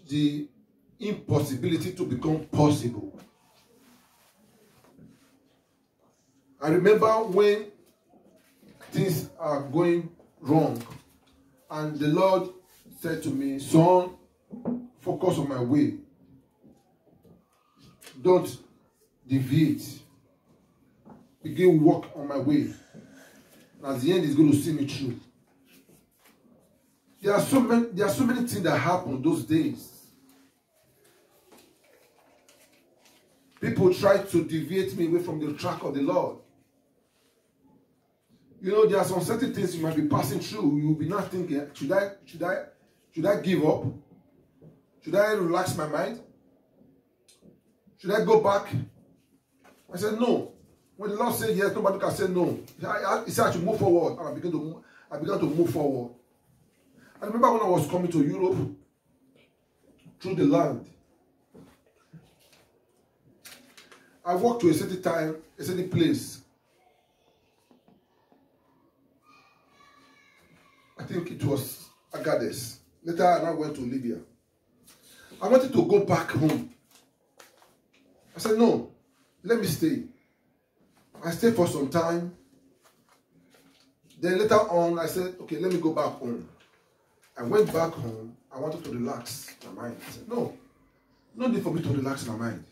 the impossibility to become possible. I remember when things are going wrong, and the Lord said to me, son, focus on my way. Don't deviate. Begin walk on my way. And at the end, He's going to see me through. There are so many things that happened those days. People tried to deviate me away from the track of the Lord. You know, there are some certain things you might be passing through. You'll be not thinking, should I give up? Should I relax my mind? Should I go back? I said no. When the Lord said yes, nobody can say no. He said I should move forward. And I began to move forward. I remember when I was coming to Europe through the land. I walked to a certain place. I think it was Agadez. Later, I went to Libya. I wanted to go back home. I said, no, let me stay. I stayed for some time. Then later on, I said, okay, let me go back home. I went back home. I wanted to relax my mind. I said, no need for me to relax my mind.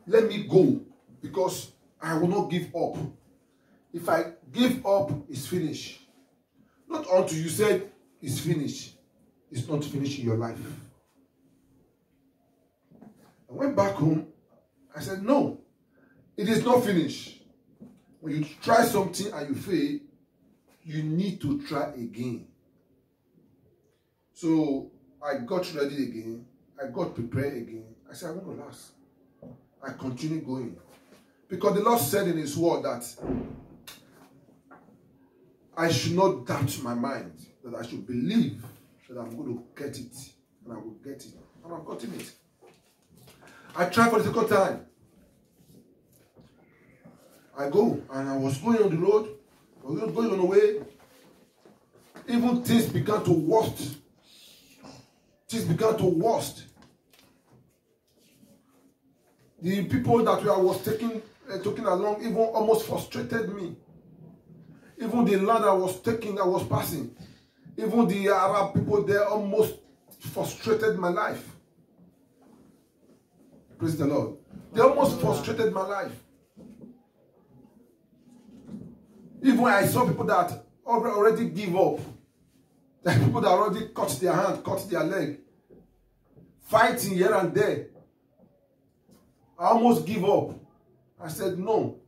Let me go, because I will not give up. If I give up, it's finished. Not until you said it's finished. It's not finished in your life. I went back home. I said, no, it is not finished. When you try something and you fail, you need to try again. So I got ready again. I got prepared again. I said, I won't relax. I continue going. Because the Lord said in His word that I should not doubt my mind, that I should believe that I'm going to get it, and I will get it, and I've gotten it. I tried for the second time. I go, and I was going on the road, I was going on the way. Even things began to worst. Things began to worst. The people that I was taking along even almost frustrated me. Even the land I was passing, even the Arab people there almost frustrated my life. Praise the Lord. They almost frustrated my life. Even I saw people that already give up. There are people that already cut their hand, cut their leg, fighting here and there. I almost give up. I said, no.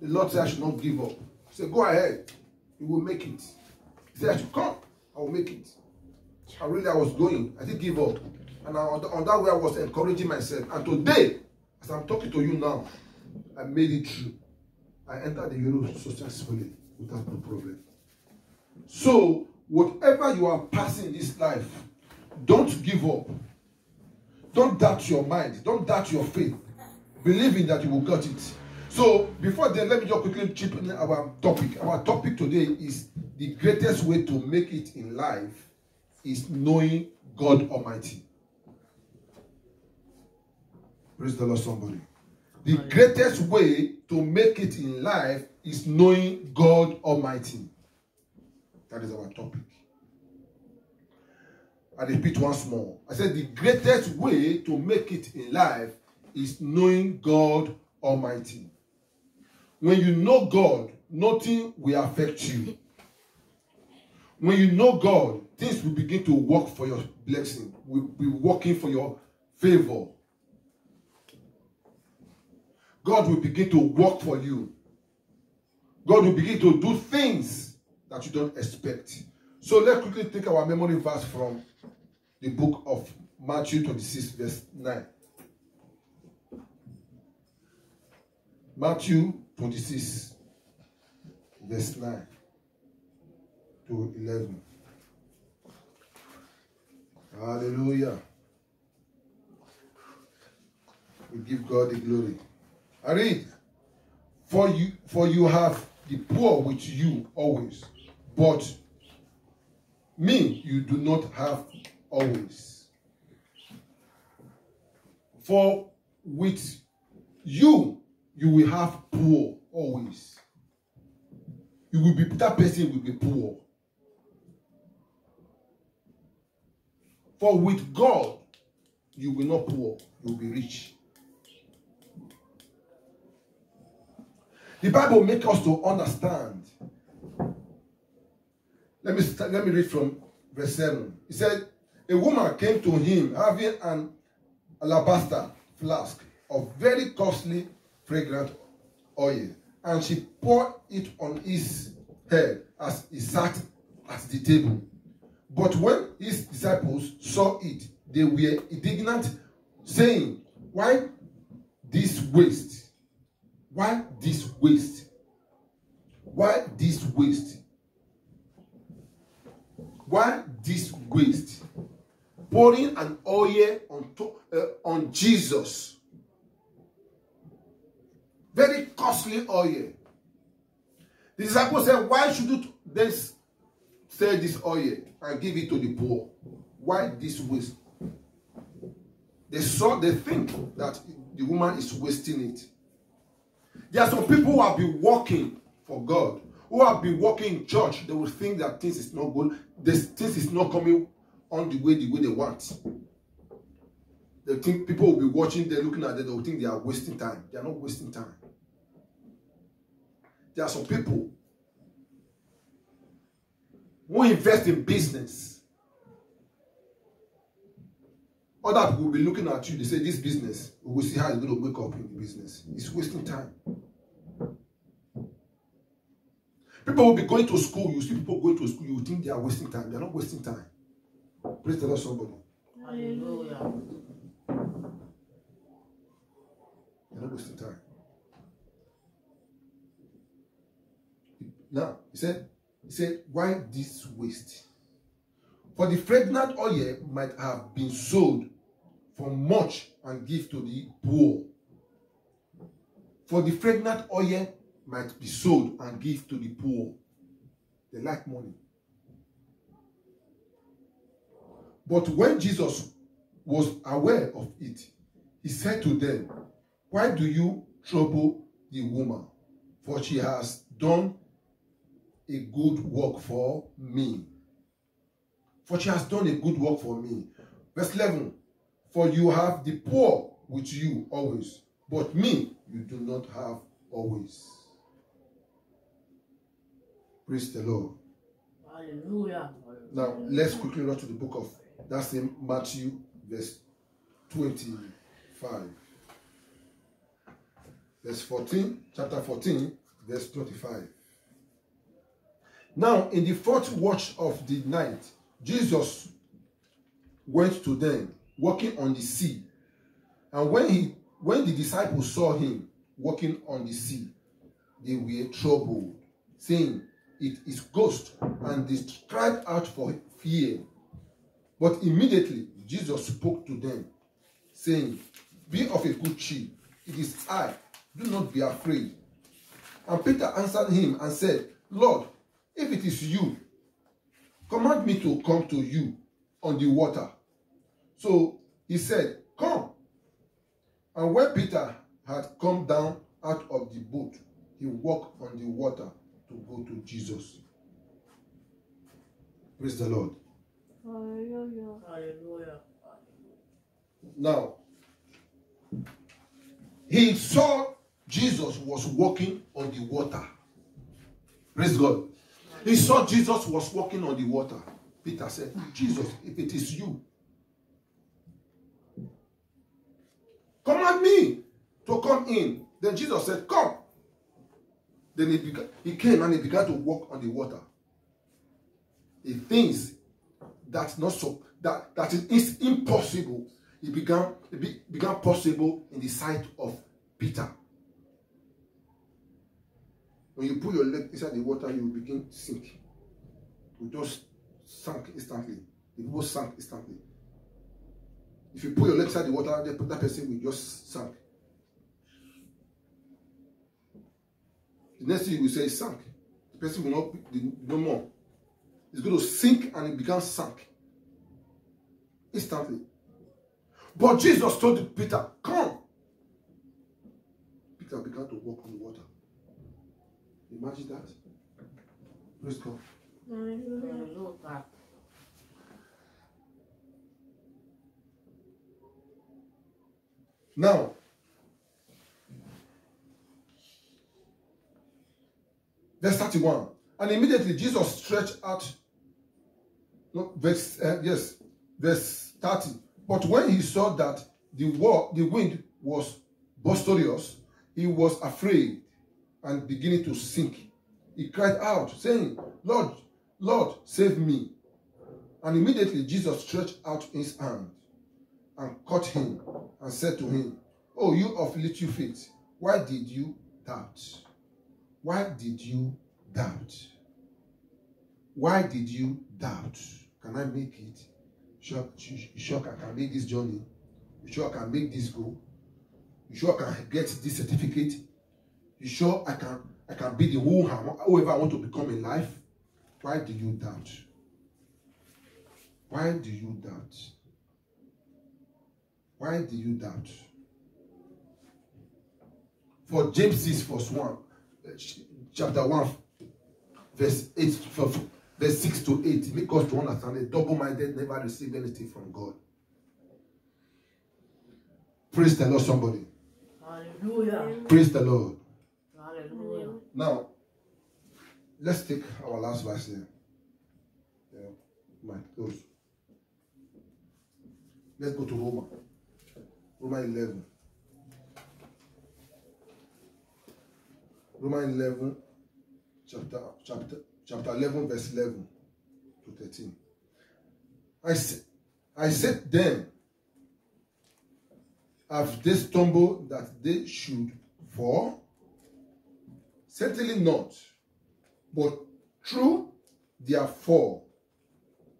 The Lord said I should not give up. He said, go ahead. You will make it. He said, I should come. I will make it. I was going. I didn't give up. And on that way, I was encouraging myself. And today, as I'm talking to you now, I made it through. I entered the Euro successfully without no problem. So, whatever you are passing in this life, don't give up. Don't doubt your mind. Don't doubt your faith. Believing that you will get it. So, before then, let me just quickly chip in our topic. Our topic today is the greatest way to make it in life is knowing God Almighty. Praise the Lord, somebody. The greatest way to make it in life is knowing God Almighty. That is our topic. I repeat once more. I said the greatest way to make it in life is knowing God Almighty. When you know God, nothing will affect you. When you know God, things will begin to work for your blessing, will be working for your favor. God will begin to work for you. God will begin to do things that you don't expect. So let's quickly take our memory verse from the book of Matthew 26, verse 9. Matthew 26, verse 9 to 11. Hallelujah. We give God the glory. I read, for you have the poor with you always, but me you do not have always. For with you, you will have poor always. You will be, that person will be poor. For with God, you will not poor, you will be rich. The Bible makes us to understand. Let me read from verse 7. It said, a woman came to him having an alabaster flask of very costly fragrant oil, and she poured it on his head as he sat at the table. But when his disciples saw it, they were indignant, saying, why this waste? Why this waste? Why this waste? Why this waste? Pouring an oil on Jesus. Very costly oil. The disciples said, why shouldn't they sell this oil and give it to the poor? Why this waste? They think that the woman is wasting it. There are some people who have been working for God, who have been working in church. They will think that things is not good. Things is not coming on the way they want. They think people will be watching, they're looking at them, they will think they are wasting time. They are not wasting time. There are some people who invest in business. Other people will be looking at you, they say, this business, we will see how it's going to wake up in the business. It's wasting time. People will be going to school. You see people going to school, you think they are wasting time. They are not wasting time. Praise the Lord, somebody. Hallelujah. They are not wasting time. Now, he said, why this waste? For the fragrant oil might have been sold for much and give to the poor. For the fragrant oil might be sold and give to the poor. They like money. But when Jesus was aware of it, he said to them, why do you trouble the woman? For she has done a good work for me. For she has done a good work for me. Verse 11. For you have the poor with you always, but me you do not have always. Praise the Lord. Hallelujah. Now, let's quickly run to the book of, that's in Matthew, verse 25. Verse 14, chapter 14, verse 25. Now, in the fourth watch of the night, Jesus went to them, walking on the sea. And when the disciples saw him walking on the sea, they were troubled, saying, it is ghost, and they cried out for fear. But immediately Jesus spoke to them, saying, be of a good cheer, it is I, do not be afraid. And Peter answered him and said, Lord, if it is you, command me to come to you on the water. So he said, come. And when Peter had come down out of the boat, he walked on the water to go to Jesus. Praise the Lord. Hallelujah. Hallelujah. Now, he saw Jesus was walking on the water. Praise God. He saw Jesus was walking on the water. Peter said, Jesus, if it is you, command me to come in. Then Jesus said, come. Then he came and he began to walk on the water. He thinks that is impossible. It began possible in the sight of Peter. When you put your leg inside the water, you will begin to sink. You just sank instantly. The people sank instantly. If you put your leg inside the water, that person will just sink. The next thing you will say is sank. The person will not be no more. It's going to sink and it becomes sunk. Instantly. But Jesus told Peter, come. Peter began to walk on the water. Imagine that. Praise God. Hallelujah. Now, verse 31. And immediately Jesus stretched out. No, verse 30. But when he saw that the wind was boisterous, he was afraid and beginning to sink. He cried out, saying, Lord, Lord, save me. And immediately Jesus stretched out his hand and caught him and said to him, Oh, you of little faith, why did you doubt? Why did you doubt? Why did you doubt? Can I make it? You sure I can make this journey? You sure I can make this goal? You sure I can get this certificate? You sure I can be the whoever I want to become in life? Why do you doubt? Why do you doubt? Why do you doubt? For James 6 verse 1, chapter 1, verse 8, verse 6 to 8, make us to understand a double-minded never receive anything from God. Praise the Lord, somebody. Hallelujah. Praise the Lord. Hallelujah. Now, let's take our last verse here. Yeah, my close. Let's go to Romans 11. Romans 11, chapter 11, verse 11 to 13. I said them, have they stumbled that they should fall? Certainly not. But through their fall,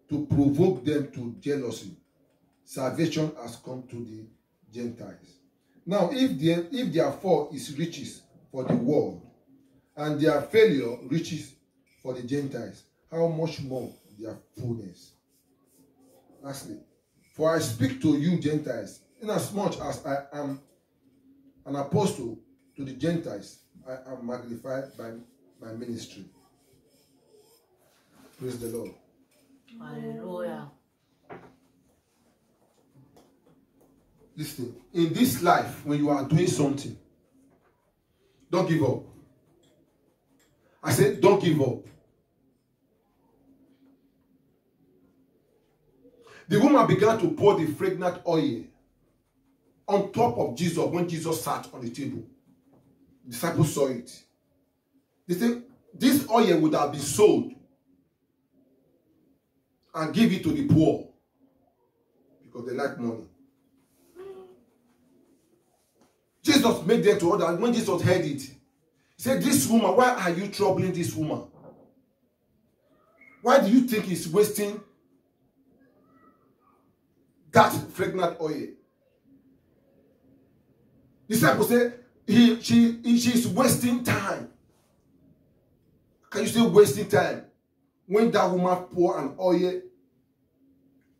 to provoke them to jealousy, salvation has come to the Gentiles. Now, if their fall is riches for the world, and their failure riches for the Gentiles, how much more their fullness? Lastly, for I speak to you Gentiles, inasmuch as I am an apostle to the Gentiles, I am magnified by my ministry. Praise the Lord. Hallelujah. Listen, in this life, when you are doing something, don't give up. I said, don't give up. The woman began to pour the fragrant oil on top of Jesus when Jesus sat on the table. The disciples saw it. They said, this oil would have been sold and give it to the poor because they like money. Jesus made them to order, and when Jesus heard it, he said, this woman, why are you troubling this woman? Why do you think he's wasting that fragrant oil? The disciples say, she's wasting time. Can you say wasting time? When that woman poured an oil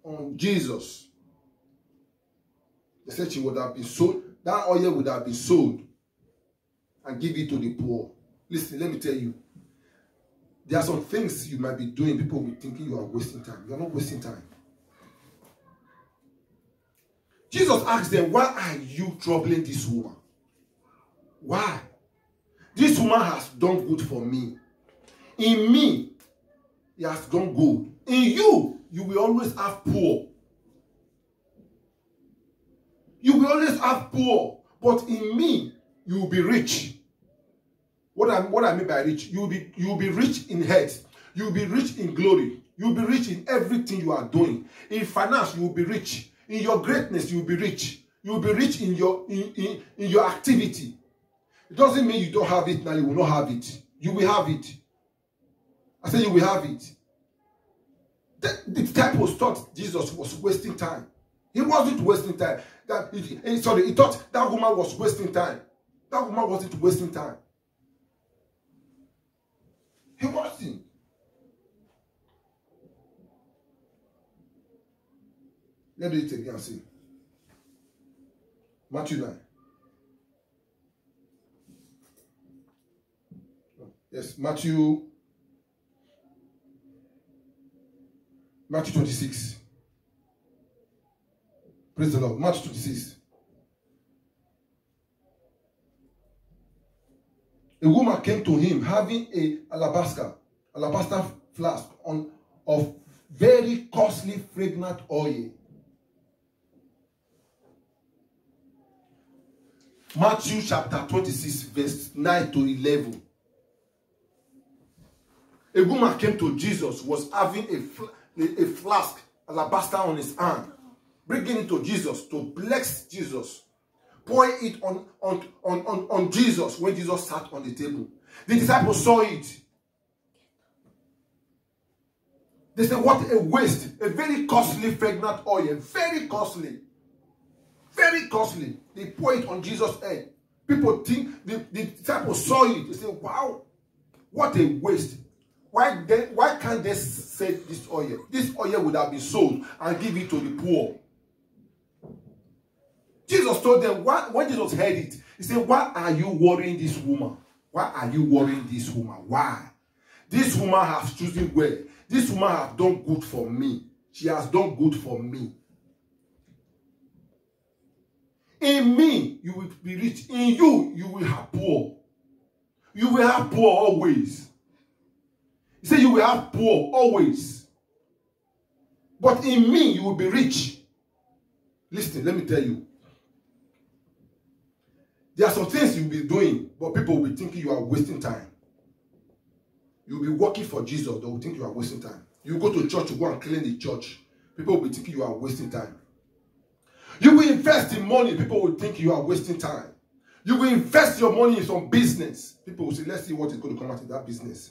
on Jesus, they said she would have been sold. That oil would have been sold and give it to the poor. Listen, let me tell you. There are some things you might be doing. People will be thinking you are wasting time. You are not wasting time. Jesus asked them, why are you troubling this woman? Why? This woman has done good for me. In me, he has done good. In you, you will always have poor. You will always have poor. But in me, you will be rich. What I mean by rich, you will be rich in health. You will be rich in glory. You will be rich in everything you are doing. In finance, you will be rich. In your greatness, you will be rich. You will be rich in your activity. It doesn't mean you don't have it now, you will not have it. You will have it. I say you will have it. The disciples thought Jesus was wasting time. He wasn't wasting time. He thought that woman was wasting time. That woman wasn't wasting time. He wasn't. Let's do it again and see. Matthew 9. Yes, Matthew 26. Praise the Lord. Matthew 26. A woman came to him having a alabaster flask of very costly fragrant oil. Matthew chapter 26, verse 9 to 11. A woman came to Jesus, was having a flask, alabaster on his hand, bringing it to Jesus to bless Jesus. Pour it on Jesus when Jesus sat on the table. The disciples saw it. They said, what a waste. A very costly fragrant oil. Very costly. Very costly. They pour it on Jesus' head. People think, the disciples saw it. They said, wow, what a waste. Why can't they sell this oil? This oil would have been sold and give it to the poor. Jesus told them, when Jesus heard it, he said, why are you worrying this woman? Why are you worrying this woman? Why? This woman has chosen well. This woman has done good for me. She has done good for me. In me, you will be rich. In you, you will have poor. You will have poor always. He said you will have poor always. But in me, you will be rich. Listen, let me tell you. There are some things you'll be doing, but people will be thinking you are wasting time. You'll be working for Jesus, they will think you are wasting time. You go to church to go and clean the church. People will be thinking you are wasting time. You will invest in money, people will think you are wasting time. You will invest your money in some business. People will say, let's see what is going to come out of that business.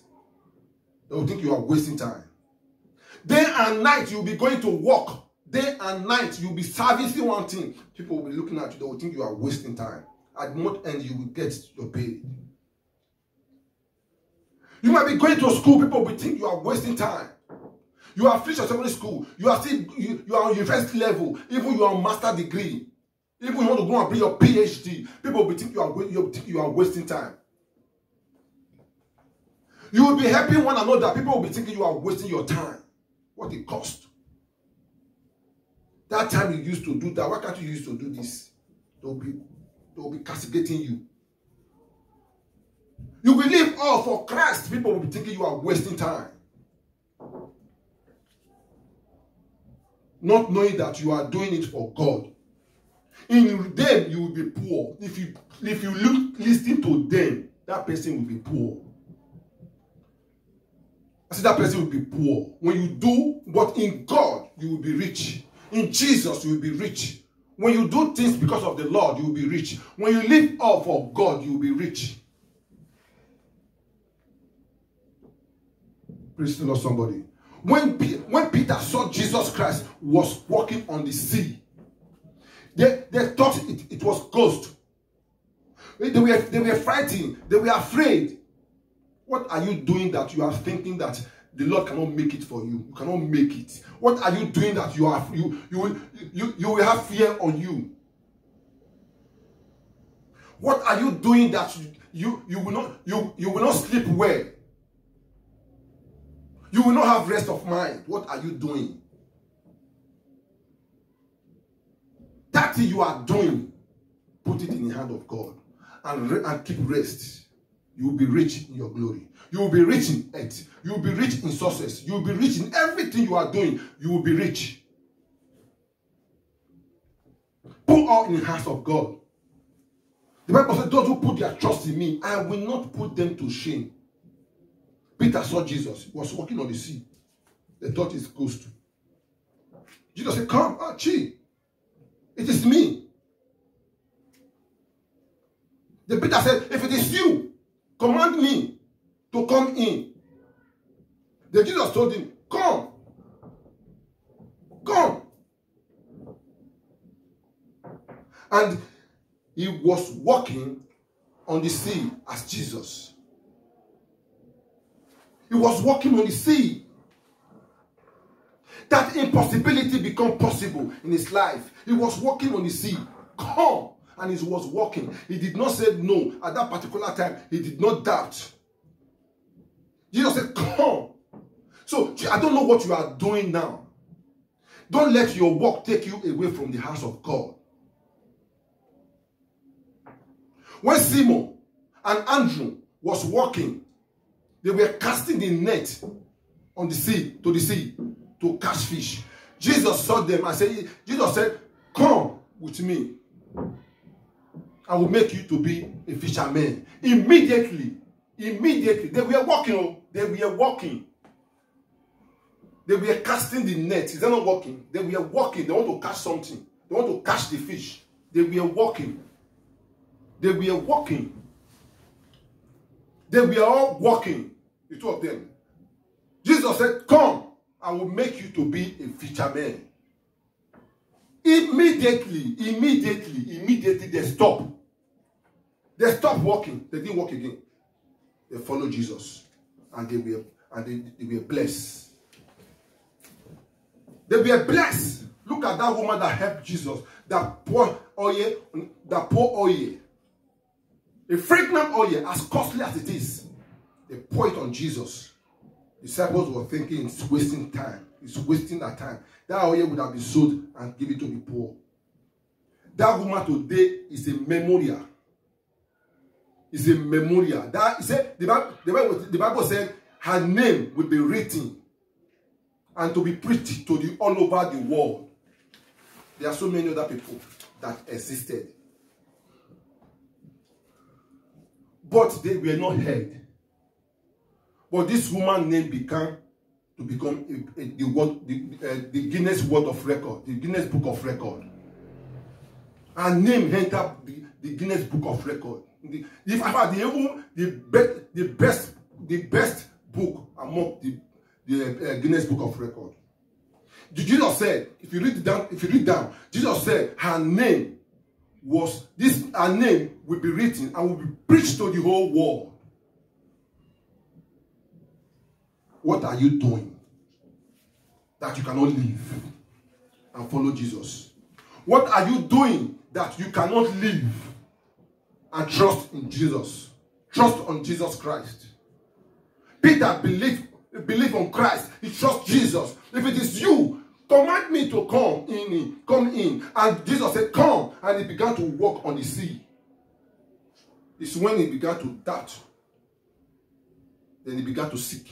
They will think you are wasting time. Day and night, you'll be going to work. Day and night, you'll be servicing one thing. People will be looking at you, they will think you are wasting time. At the month end, you will get your pay. You might be going to school, people will think you are wasting time. You are finished your secondary school, you are still you are on university level, even you are on master degree, even you want to go and bring your PhD, people will think you are wasting time. You will be helping one another, people will be thinking you are wasting your time. What it cost? That time you used to do that, why can't you use to do this? They will be castigating you. You will live all for Christ. People will be thinking you are wasting time. Not knowing that you are doing it for God. In them, you will be poor. If you listen to them, that person will be poor. I said that person will be poor. When you do, but in God, you will be rich. In Jesus, you will be rich. When you do things because of the Lord, you will be rich. When you live all for God, you will be rich. Praise the Lord, somebody. When Peter saw Jesus Christ was walking on the sea, they thought it was ghost. They were frightened. They were afraid. What are you doing that you are thinking that the Lord cannot make it for you? You cannot make it. What are you doing that you will have fear on you? What are you doing that you will not sleep well? You will not have rest of mind. What are you doing? That thing you are doing, put it in the hand of God and keep rest. You will be rich in your glory. You will be rich in earth. You will be rich in success. You will be rich in everything you are doing. You will be rich. Put all in the hands of God. The Bible says, those who put their trust in me, I will not put them to shame. Peter saw Jesus. He was walking on the sea. They thought it's ghost. Jesus said, come, it is me. Then Peter said, if it is you, command me to come in. Then Jesus told him, come. Come. And he was walking on the sea as Jesus. He was walking on the sea. that impossibility become possible in his life. He was walking on the sea. Come. And he was walking. He did not say no. At that particular time, he did not doubt. Jesus said, come. So, I don't know what you are doing now. Don't let your walk take you away from the house of God. When Simon and Andrew was walking, they were casting the net on the sea, to catch fish. Jesus saw them and said, Jesus said, come with me. I will make you to be a fisherman. Immediately, they were walking. They were walking. They were casting the net. Is that not walking? They were walking. They want to catch something. They want to catch the fish. They were walking. They were walking. They were all walking. The two of them. Jesus said, come, I will make you to be a fisherman. Immediately, they stopped. They stopped walking. They didn't walk again. They followed Jesus. And they were blessed. They were blessed. Look at that woman that helped Jesus. That poured oil. A fragrant oil, as costly as it is. They pour it on Jesus. The disciples were thinking it's wasting time. It's wasting our time. That oil would have been sold and given to the poor. That woman today is a memorial. It's a memorial. That he said, the Bible said her name will be written and to be preached to the all over the world. There are so many other people that existed. But they were not heard. But this woman's name become the Guinness World of Record, the Guinness Book of Record. Her name entered the Guinness Book of Record. The best book among the Guinness Book of Record. Jesus said, if you read down, Jesus said her name will be written and will be preached to the whole world. What are you doing that you cannot live and follow Jesus? What are you doing that you cannot live and trust in Jesus? Trust on Jesus Christ. Peter believe on Christ. He trusts Jesus. If it is you, command me to come in. And Jesus said, come. And he began to walk on the sea. It's when he began to doubt. Then he began to seek.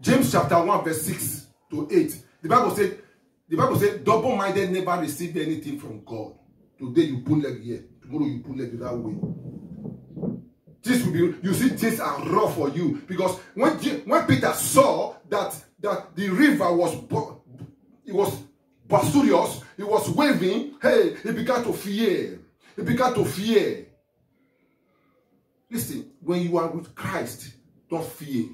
James chapter 1 verse 6 to 8. The Bible said, double-minded never receive anything from God. Today you pull leg here. Tomorrow you pull leg that way. This will be, you see, things are rough for you. Because when Peter saw that the river was boisterous, it was waving, hey, he began to fear. He began to fear. Listen, when you are with Christ, don't fear.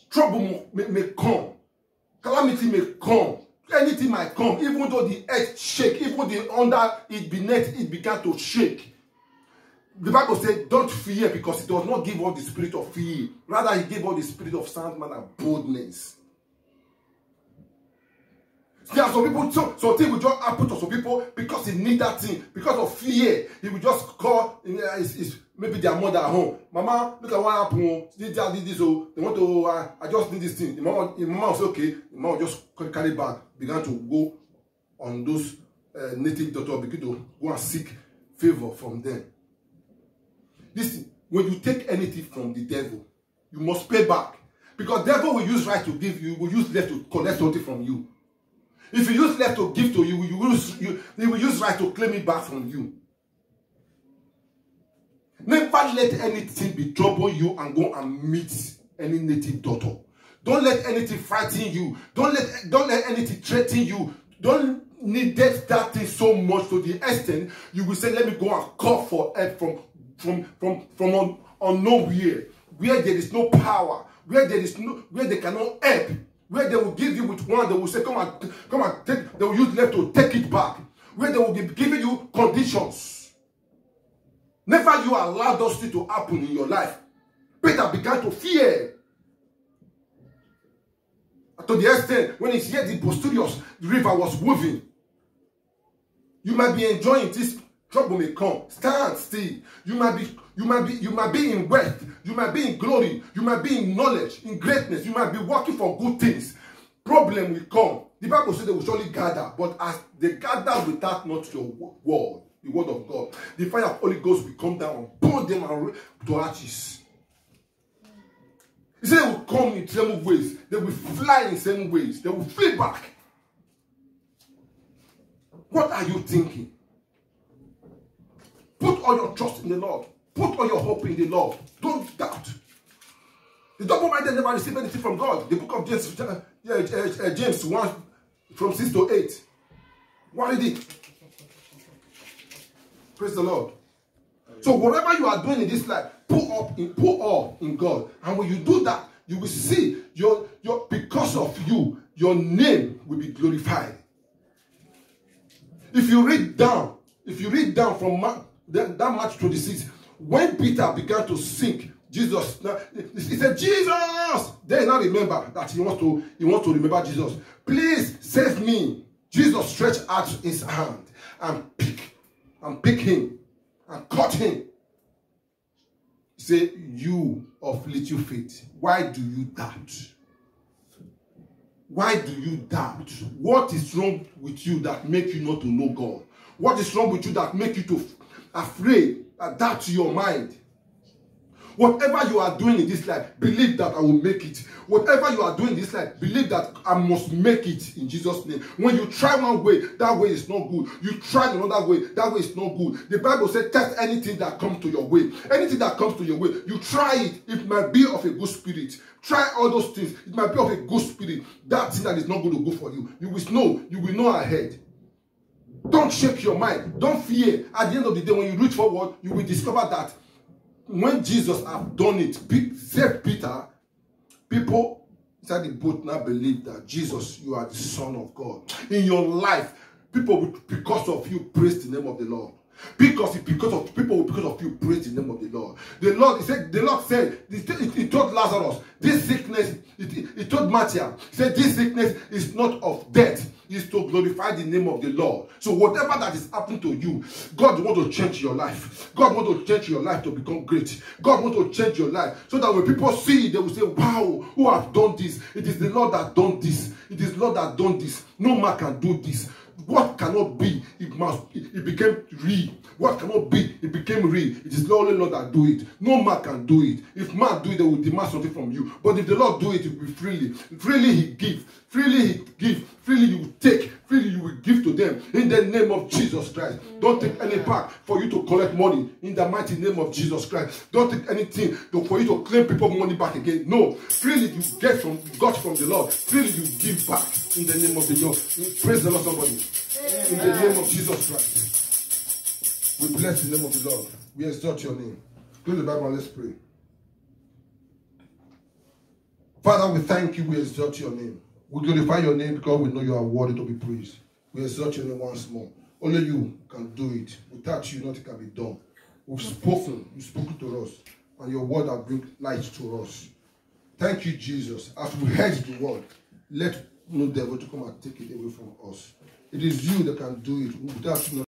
Trouble may come. Calamity may come. Anything might come. Even though the earth shake, even the under it beneath it began to shake. The Bible said, don't fear, because it does not give us the spirit of fear. Rather, he gave us the spirit of sound man and boldness. There are some people, something will just happen to some people because he need that thing. Because of fear, he will just call maybe their mother at home. Mama, look at what happened. This, they want to, I just need this thing. The mama was okay. The mama just carry back, began to go on those native doctors, begin to go and seek favor from them. Listen, when you take anything from the devil, you must pay back. Because the devil will use right to give you, will use left to collect something from you. If you use left to give to you, he will use right to claim it back from you. Never let anything be trouble you and go and meet any native daughter. Don't let anything frighten you. Don't let anything threaten you. Don't need that thing so much to the extent you will say, let me go and call for help from nowhere, where there is no power, where they cannot help, where they will give you with one, they will say, come and take, they will use left to take it back, where they will be giving you conditions. Never you allow those things to happen in your life. Peter began to fear. To the extent when he heard the Bosturius, the river was moving. You might be enjoying this, trouble may come. Stand still. You might be in wealth. You might be in glory. You might be in knowledge, in greatness. You might be working for good things. Problem will come. The Bible says they will surely gather, but as they gather without not your word, the word of God, the fire of Holy Ghost will come down and burn them to ashes. He said they will come in same ways. They will fly in same ways. They will flee back. What are you thinking? Put all your trust in the Lord. Put all your hope in the Lord. Don't doubt. The double-minded never receive anything from God. The book of James, James 1 from 6 to 8. What did it? Praise the Lord. So whatever you are doing in this life, put all in God. And when you do that, you will see because of you, your name will be glorified. If you read down from that Mark 26, when Peter began to sink, Jesus, he said, Jesus! Then now remember that he wants to remember Jesus. Please save me. Jesus stretched out his hand and pick him and caught him. He said, you of little faith, why do you doubt? Why do you doubt? What is wrong with you that makes you not to know God? What is wrong with you that makes you to afraid, doubt your mind? Whatever you are doing in this life, believe that I will make it. Whatever you are doing in this life, believe that I must make it in Jesus' name. When you try one way, that way is not good. You try another way, that way is not good. The Bible says, test anything that comes to your way. Anything that comes to your way, you try it. It might be of a good spirit. Try all those things. It might be of a good spirit. That thing that is not going to go for you. You will know ahead. Don't shake your mind. Don't fear. At the end of the day, when you reach forward, you will discover that when Jesus have done it, said Peter, people inside the boat now believe that Jesus, you are the Son of God. In your life, people will, because of you, praise the name of the Lord. Because of you praise the name of the Lord. The Lord said, he told Lazarus, this sickness, he told Matthew, he said, this sickness is not of death, is to glorify the name of the Lord. So whatever that is happening to you, God wants to change your life. God wants to change your life to become great. God wants to change your life so that when people see it, they will say, wow, who have done this? It is the Lord that done this. It is the Lord that done this. No man can do this. What cannot be, it became real. What cannot be, it became real. It is the only Lord that do it. No man can do it. If man do it, they will demand something from you. But if the Lord do it, it will be freely. Freely he give. Freely he give. Freely you will take. Freely you will give to them. In the name of Jesus Christ. Don't take any part for you to collect money. In the mighty name of Jesus Christ. Don't take anything for you to claim people's money back again. No. Freely you got from the Lord. Freely you give back. In the name of the Lord. Praise the Lord, somebody. In the name of Jesus Christ. We bless the name of the Lord. We exalt your name. Close the Bible and let's pray. Father, we thank you. We exalt your name. We glorify your name because we know you are worthy to be praised. We exalt your name once more. Only you can do it. Without you, nothing can be done. We've spoken. You've spoken to us. And your word has bring light to us. Thank you, Jesus. As we heard the word, let no devil to come and take it away from us. It is you that can do it. Without you,